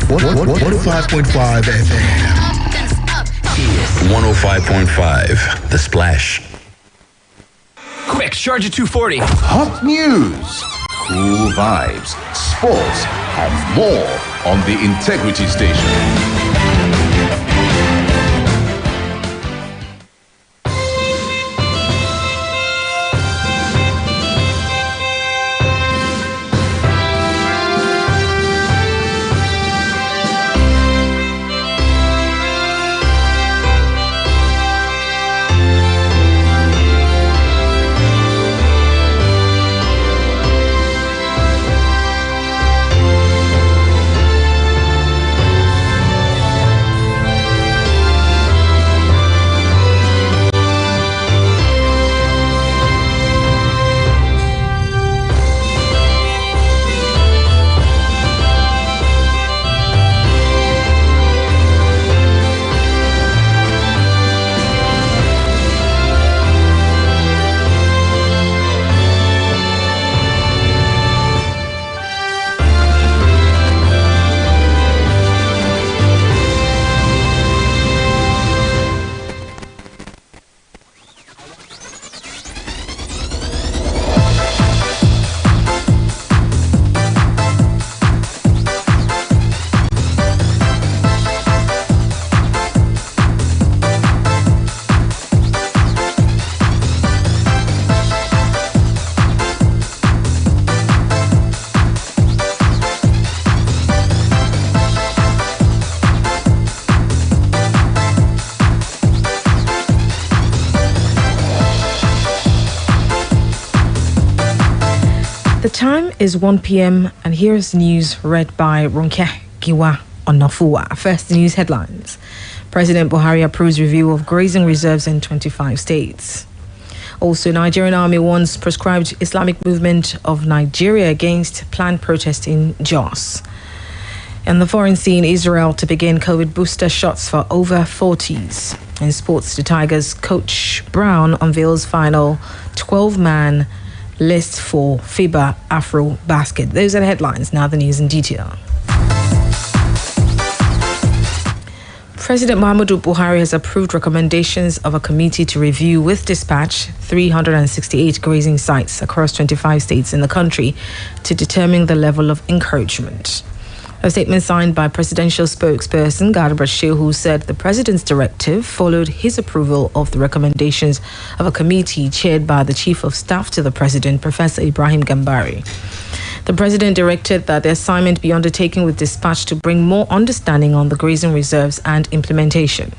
105.5 FM. 105.5 The Splash. Quick, charge at 240. Hot news, cool vibes, sports, and more on the Integrity Station. The time is 1 p.m. and here's news read by Ronke Giwa Onafuwa. First, the news headlines. President Buhari approves review of grazing reserves in 25 states. Also, Nigerian army warns proscribed Islamic movement of Nigeria against planned protest in Jos. And the foreign scene, Israel to begin COVID booster shots for over 40s. In sports, the Tigers coach Brown unveils final 12-man list for FIBA Afro Basket. Those are the headlines. Now the news in detail. President Muhammadu Buhari has approved recommendations of a committee to review with dispatch 368 grazing sites across 25 states in the country to determine the level of encouragement. A statement signed by presidential spokesperson Garba Shehu said the president's directive followed his approval of the recommendations of a committee chaired by the chief of staff to the president, Professor Ibrahim Gambari. The president directed that the assignment be undertaken with dispatch to bring more understanding on the grazing reserves and implementation.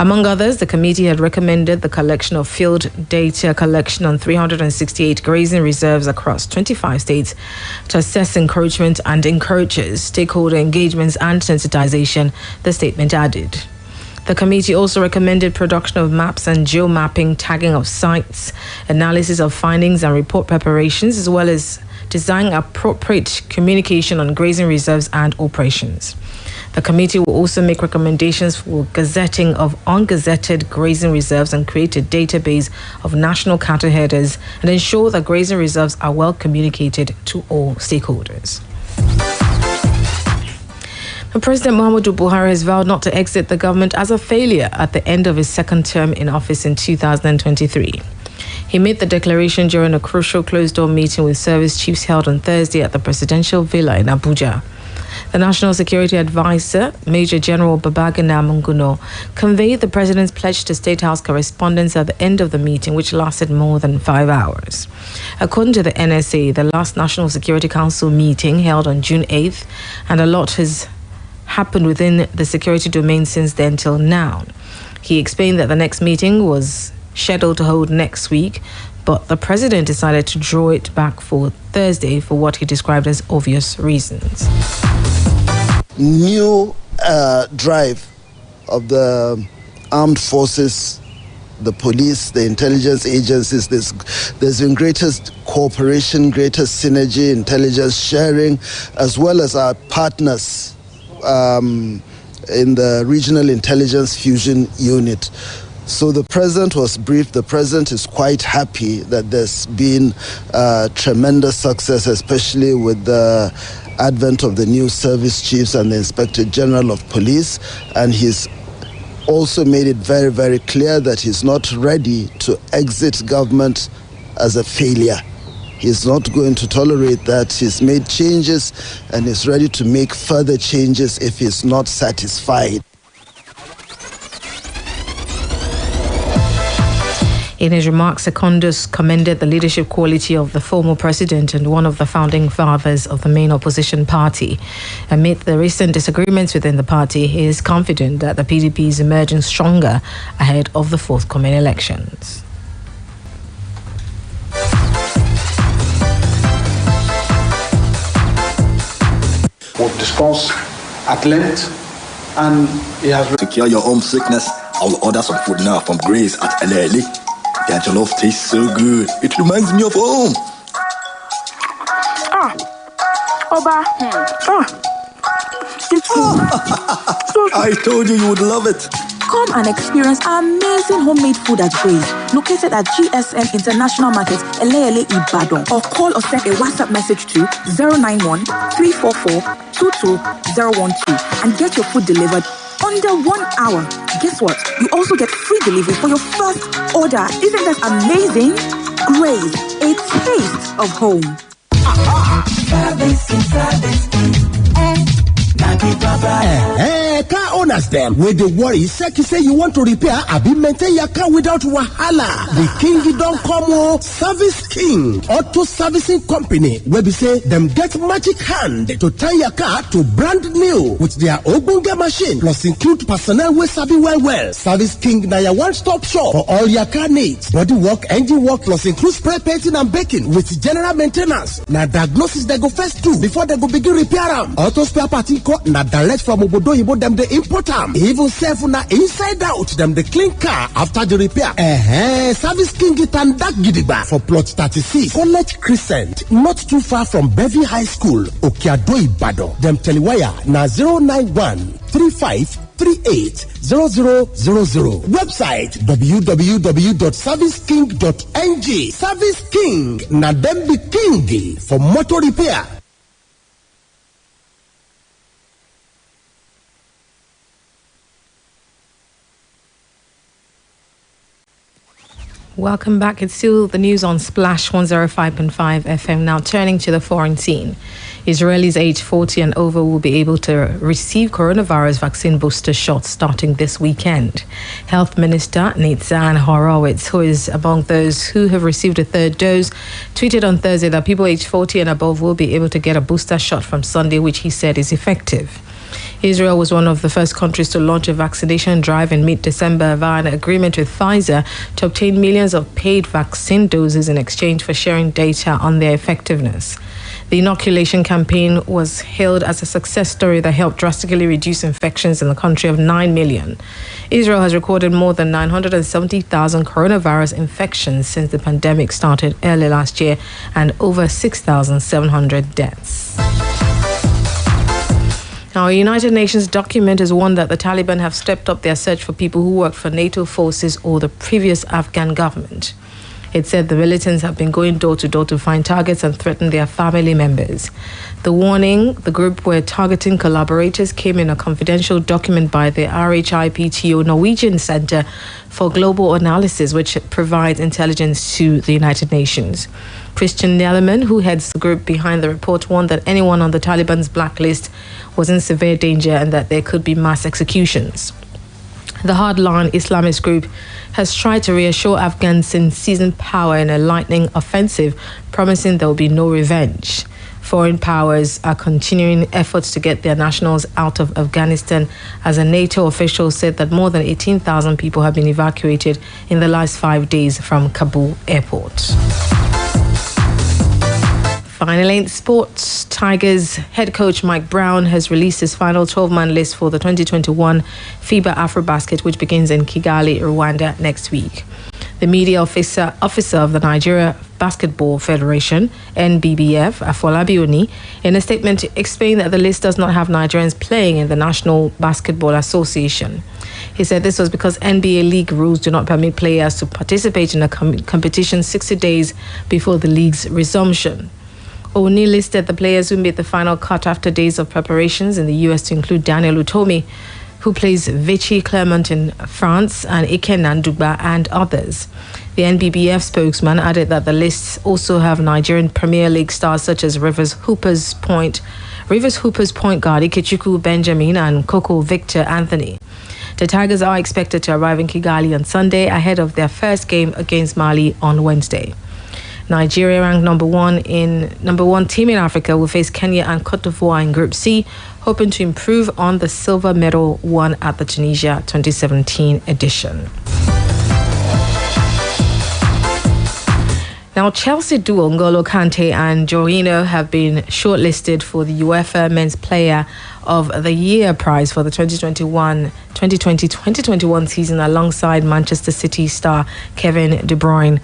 Among others, the committee had recommended the collection of field data collection on 368 grazing reserves across 25 states to assess encouragement and encourages stakeholder engagements and sensitization, the statement added. The committee also recommended production of maps and geomapping, tagging of sites, analysis of findings and report preparations, as well as designing appropriate communication on grazing reserves and operations. The committee will also make recommendations for gazetting of ungazetted grazing reserves and create a database of national cattle herders and ensure that grazing reserves are well communicated to all stakeholders. President Muhammadu Buhari has vowed not to exit the government as a failure at the end of his second term in office in 2023. He made the declaration during a crucial closed-door meeting with service chiefs held on Thursday at the presidential villa in Abuja. The National Security Advisor, Major General Babagana Munguno, conveyed the president's pledge to State House correspondents at the end of the meeting, which lasted more than 5 hours. According to the NSA, the last National Security Council meeting held on June 8th, and a lot has happened within the security domain since then till now. He explained that the next meeting was scheduled to hold next week, but the president decided to draw it back for Thursday for what he described as obvious reasons. New drive of the armed forces, the police, the intelligence agencies. There's been greatest cooperation, greatest synergy, intelligence sharing, as well as our partners in the Regional Intelligence Fusion Unit. So the president was briefed. The president is quite happy that there's been tremendous success, especially with the advent of the new service chiefs and the Inspector General of Police, and he's also made it very, very clear that he's not ready to exit government as a failure. He's not going to tolerate that. He's made changes and is ready to make further changes if he's not satisfied. In his remarks, Secondus commended the leadership quality of the former president and one of the founding fathers of the main opposition party. Amid the recent disagreements within the party, he is confident that the PDP is emerging stronger ahead of the forthcoming elections. We've discussed at length, and he has to cure your homesickness. I will order some food now from Grace at LLE. Their jollof tastes so good. It reminds me of home. Oba. It's I told you would love it. Come and experience amazing homemade food at Grace, located at GSM International Market, Eleyele, Ibadan. Or call or send a WhatsApp message to 091 344 22012 and get your food delivered under 1 hour. Guess what? You also get free delivery for your first order. Isn't that amazing? Grace, a taste of home. Car owners them with the worry say you want to repair abi maintain your car without wahala. The king don't come Service King Auto Servicing Company where we say them get magic hand to turn your car to brand new with their Ogbonge machine plus include personnel wey sabi well. Service King na your one-stop shop for all your car needs. Body work, engine work plus include spray painting and baking with general maintenance. Na diagnosis they go first do before they go begin repair them. Auto spare part na direct from Obodo Yibo them they import them. Even self na inside out them they clean car after the repair. Service King it and that gidigba for plot 36 College Crescent, not too far from Bevy High School, Okeado Ibadan. Them telewire na 091-3538-0000. Website www.serviceking.ng. Service King na them be king for motor repair. Welcome back. It's still the news on Splash 105.5 FM. Now turning to the foreign scene. Israelis aged 40 and over will be able to receive coronavirus vaccine booster shots starting this weekend. Health Minister Nitzan Horowitz, who is among those who have received a third dose, tweeted on Thursday that people aged 40 and above will be able to get a booster shot from Sunday, which he said is effective. Israel was one of the first countries to launch a vaccination drive in mid-December via an agreement with Pfizer to obtain millions of paid vaccine doses in exchange for sharing data on their effectiveness. The inoculation campaign was hailed as a success story that helped drastically reduce infections in the country of 9 million. Israel has recorded more than 970,000 coronavirus infections since the pandemic started early last year and over 6,700 deaths. Now, a United Nations document has warned that the Taliban have stepped up their search for people who worked for NATO forces or the previous Afghan government. It said the militants have been going door to door to find targets and threaten their family members. The warning the group were targeting collaborators came in a confidential document by the RHIPTO Norwegian Center for Global Analysis, which provides intelligence to the United Nations. Christian Nellerman, who heads the group behind the report, warned that anyone on the Taliban's blacklist was in severe danger and that there could be mass executions. The hardline Islamist group has tried to reassure Afghans in seizing power in a lightning offensive, promising there will be no revenge. Foreign powers are continuing efforts to get their nationals out of Afghanistan, as a NATO official said that more than 18,000 people have been evacuated in the last 5 days from Kabul airport. Finally, in sports, Tigers head coach Mike Brown has released his final 12-man list for the 2021 FIBA AfroBasket, which begins in Kigali, Rwanda next week. The media officer of the Nigeria Basketball Federation, NBBF, Afolabi Oni, in a statement explained that the list does not have Nigerians playing in the National Basketball Association. He said this was because NBA league rules do not permit players to participate in a competition 60 days before the league's resumption. Oni listed the players who made the final cut after days of preparations in the US to include Daniel Utomi, who plays Vichy Clermont in France, and Ike Nandugba and others. The NBBF spokesman added that the lists also have Nigerian Premier League stars such as Rivers Hoopers point guard Ikechukwu Benjamin and Coco Victor Anthony. The Tigers are expected to arrive in Kigali on Sunday ahead of their first game against Mali on Wednesday. Nigeria, ranked number one team in Africa, will face Kenya and Cote d'Ivoire in Group C, hoping to improve on the silver medal won at the Tunisia 2017 edition. Now, Chelsea duo N'Golo Kante and Jorginho have been shortlisted for the UEFA Men's Player of the Year prize for the 2020-2021 season alongside Manchester City star Kevin De Bruyne.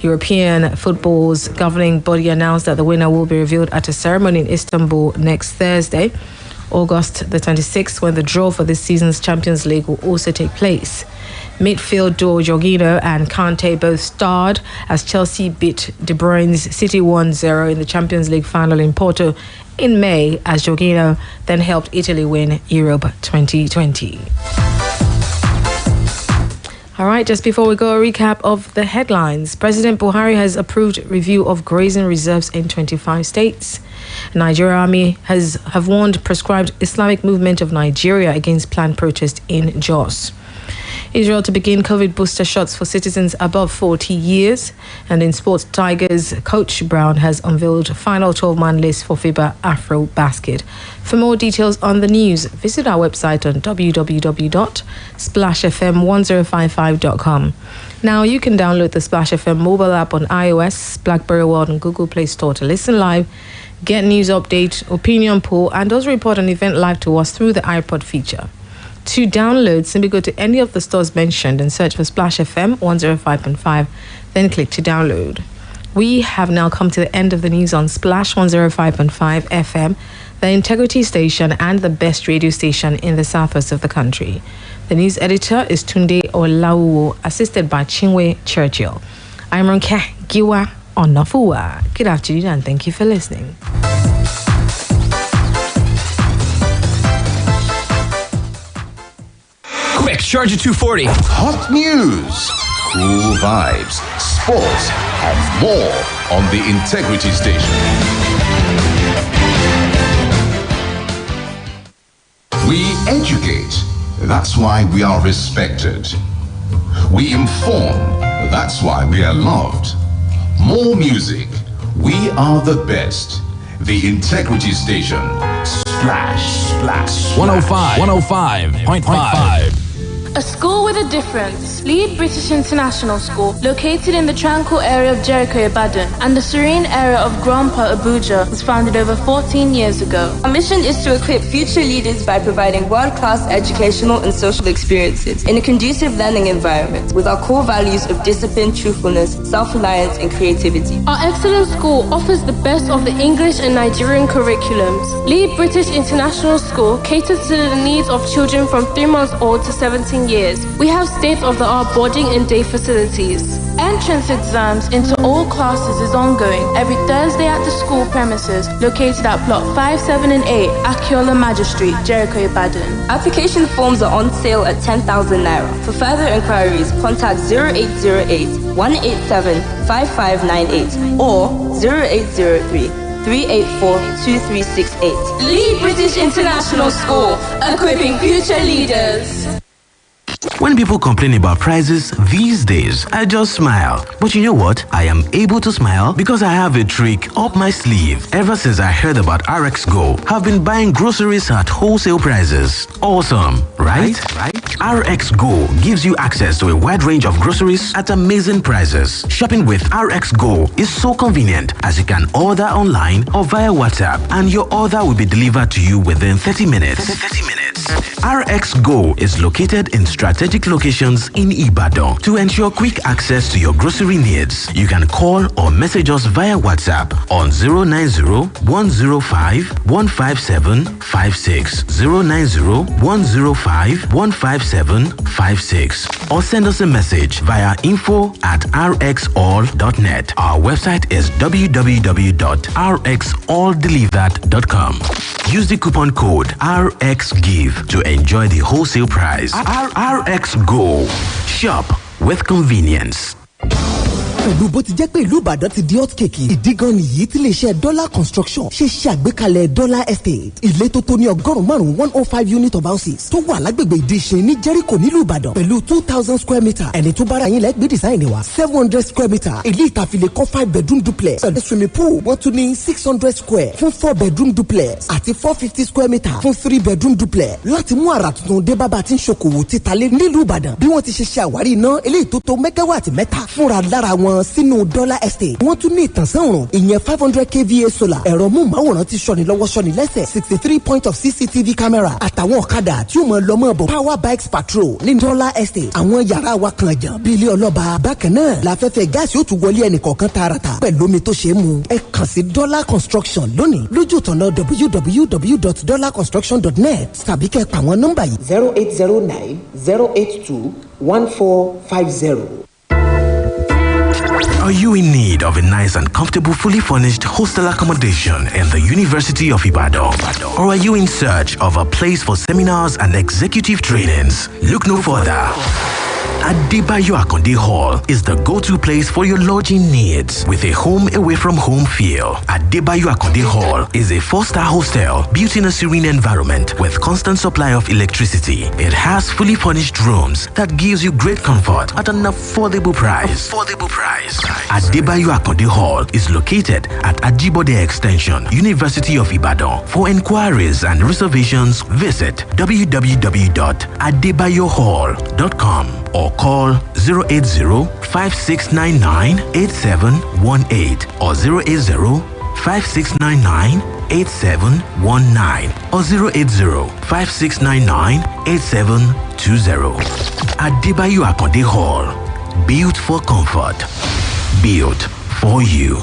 European football's governing body announced that the winner will be revealed at a ceremony in Istanbul next Thursday, August the 26th, when the draw for this season's Champions League will also take place. Midfield duo Jorginho and Kante both starred as Chelsea beat De Bruyne's City 1-0 in the Champions League final in Porto in May, as Jorginho then helped Italy win Europe 2020. All right, just before we go, a recap of the headlines. President Buhari has approved review of grazing reserves in 25 states. Nigeria Army have warned proscribed Islamic Movement of Nigeria against planned protest in Jos. Israel to begin COVID booster shots for citizens above 40 years. And in sports, Tigers coach Brown has unveiled final 12-man list for FIBA Afro Basket. For more details on the news, visit our website on www.splashfm1055.com. Now you can download the Splash FM mobile app on iOS, BlackBerry World and Google Play Store to listen live, get news update, opinion poll, and also report an event live to us through the iPod feature. To download, simply go to any of the stores mentioned and search for Splash FM 105.5, then click to download. We have now come to the end of the news on Splash 105.5 FM, the integrity station and the best radio station in the southwest of the country. The news editor is Tunde Olawuwo, assisted by Chinwe Churchill. I'm Ronke Giwa Onafuwa. Good afternoon and thank you for listening. Quick, Charger 240. Hot news, cool vibes, sports, and more on the Integrity Station. We educate, that's why we are respected. We inform, that's why we are loved. More music, we are the best. The Integrity Station. Splash, splash, 105.5. A school with a difference. Lead British International School, located in the tranquil area of Jericho, Ibadan, and the serene area of Grandpa, Abuja, was founded over 14 years ago. Our mission is to equip future leaders by providing world-class educational and social experiences in a conducive learning environment with our core values of discipline, truthfulness, self-reliance, and creativity. Our excellent school offers the best of the English and Nigerian curriculums. Lead British International School caters to the needs of children from 3 months old to 17 years. We have state-of-the-art boarding and day facilities. Entrance exams into all classes is ongoing every Thursday at the school premises located at Plot 5, 7 and 8, Akiola Magistrate, Jericho, Ibadan. Application forms are on sale at 10,000 Naira. For further inquiries, contact 0808 187 5598 or 0803 384-2368. Lead British International School, equipping future leaders. When people complain about prices these days, I just smile. But you know what? I am able to smile because I have a trick up my sleeve. Ever since I heard about RX Go, I've been buying groceries at wholesale prices. Awesome, right? RX Go gives you access to a wide range of groceries at amazing prices. Shopping with RX Go is so convenient as you can order online or via WhatsApp, and your order will be delivered to you within 30 minutes. RX Go is located in strategic locations in Ibadan. To ensure quick access to your grocery needs, you can call or message us via WhatsApp on 090-105-15756, 090-105-15756, or send us a message via info@rxall.net. Our website is www.rxalldelivered.com. Use the coupon code RXGIVE to enjoy the wholesale price. RX Go. Shop with convenience. pẹ̀lú bó ti jẹ́ pé ìlú Ìbàdàn ti di hot cake ìdí gan nìyí tí iléeṣẹ́ Dollar Construction ṣe ṣe àgbékalẹ̀ Dollar Estate ilé tó tó ní ọgọ́rùn-ún 105 unit of houses tó wà lágbègbè Ìdíṣin ní Jericho nílùú Ìbàdàn pẹ̀lú 2000 square meter ẹni tó bára yín lẹ́gbẹ̀ẹ́ design wa 700 square meter ilé ìtàfilẹ̀ kọ́ 5 bedroom duplex pẹ̀lú swimming pool wọ́n tún ní 600 square fún 4 bedroom duplex àti 450 square meter fún 3 bedroom duplex láti mú àrà tuntun dé bábà tí ń ṣokòwò títalé nílùú Ìbàdàn bí wọ́n ti ṣe ṣe àwárí iná eléyìí tó tó mẹ́gáwàtì mẹ́ta fúnra lára wọn sínú Dollar Estate. Wọ́n tún ní ìtànsán òrùn ìyẹn 500 kVA solar. Ẹ̀rọ múmáwòrán ti ṣọ́ni lọ́wọ́ ṣọ́ni lẹ́sẹ̀ 63 point of CCTV camera àtàwọn ọ̀kadà tí ó mọ lọ́mọ bọ̀ power bikes patrol ní Dollar Estate. Àwọn yàrá wa kan jàn bí ilé ọlọ́ba. Bákan náà láfẹ́fẹ́ gáàsì ó tún wọlé ẹnì kọ̀ọ̀kan tààràtà pẹ̀lú omi tó ṣe é mu. Ẹ kàn sí Dollar Construction lónìí lójú ìtọ́nà www.dollarconstruction.net tàbí kẹ́ pa àwọn nọ́mbà yìí 0809 082 1450. Are you in need of a nice and comfortable, fully furnished hostel accommodation in the University of Ibadan? Or are you in search of a place for seminars and executive trainings? Look no further. Adebayo Akonde Hall is the go-to place for your lodging needs with a home away from home feel. Adebayo Akonde Hall is a 4-star hostel built in a serene environment with constant supply of electricity. It has fully furnished rooms that gives you great comfort at an affordable price. Adebayo Akonde Hall is located at Ajibode Extension, University of Ibadan. For inquiries and reservations, visit www.adebayohall.com or call 080-5699-8718 or 080-5699-8719 or 080-5699-8720. Adebayo Akonde Hall. Built for comfort. Built for you.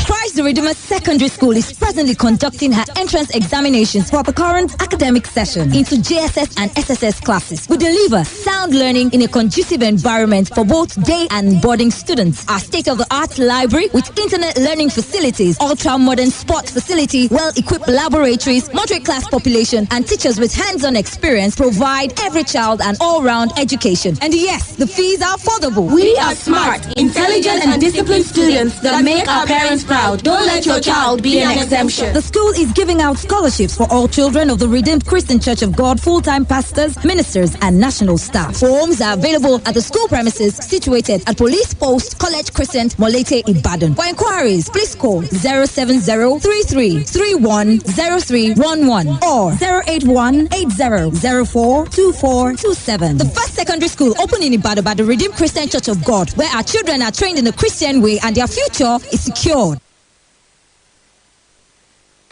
Christ the Redeemer Secondary School is presently conducting her entrance examinations for the current academic session into JSS and SSS classes. We deliver sound learning in a conducive environment for both day and boarding students. Our state-of-the-art library with internet learning facilities, ultra-modern sports facility, well-equipped laboratories, moderate class population, and teachers with hands-on experience provide every child an all-round education. And yes, the fees are affordable. We are smart, intelligent, and disciplined students that make our parents proud. Don't let your child be an exemption. The school is giving out scholarships for all children of the Redeemed Christian Church of God, full-time pastors, ministers, and national staff. Forms are available at the school premises situated at Police Post, College Crescent, Molete, Ibadan. For inquiries, please call 070-3331-0311 or 081-8004-2427. The first secondary school opened in Ibadan by the Redeemed Christian Church of God, where our children are trained in the Christian way and their future is secured.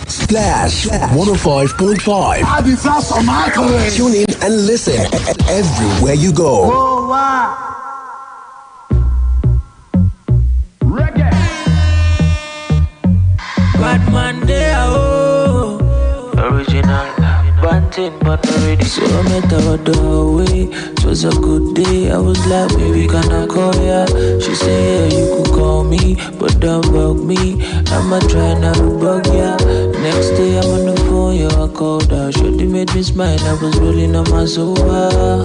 Splash 105.5. I'll be fast on my career. Tune in and listen everywhere you go. Oh, wow. Reggae. Bad man, they are original. Banting, but already. So I met her doorway. It was a good day. I was like, baby, can I call ya? She said, yeah, you could call me, but don't bug me. I'ma try not to bug ya. Next day I'm on the phone, yo, I called her. Shorty made me smile. I was rolling on my sofa.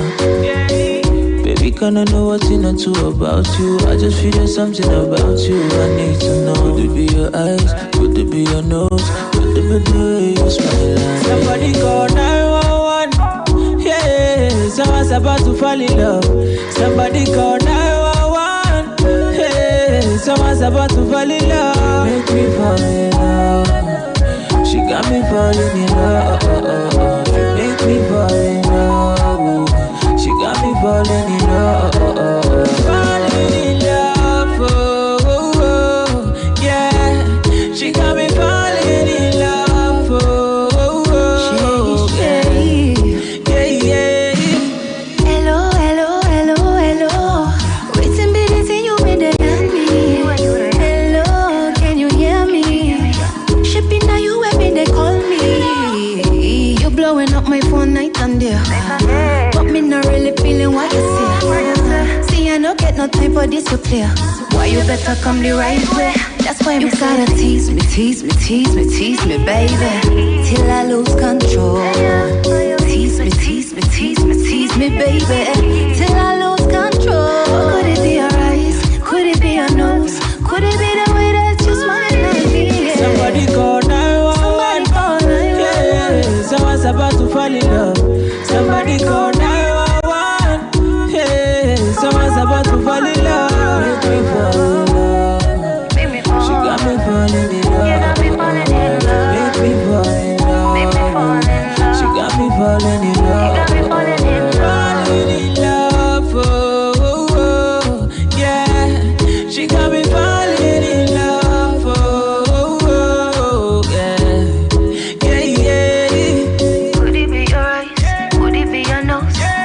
Baby, can I know what's in it too about you? I just feel there's something about you I need to know. Could it be your eyes? Could it be your nose? Could it be the way you smile? Somebody call 911. Yeah, someone's about to fall in love. Somebody call 911. Yeah, someone's about to fall in love. Make me fall in love. She got me falling in love. She make me fall in love. She got me falling in love. Falling in love. Oh, oh, oh. Yeah. She got me falling in love. Oh, oh, oh. blowing up my phone night and day. But me not really feeling what you say. See, I don't get no time for this to play. Why you better come the right way? That's why you gotta tease me, tease me, tease me, tease me, baby, till I lose control. Tease me, tease me, tease me, tease me, baby, till I lose control. Could it be your eyes? Could it be your nose? Could it be the way that you smile at me? Somebody call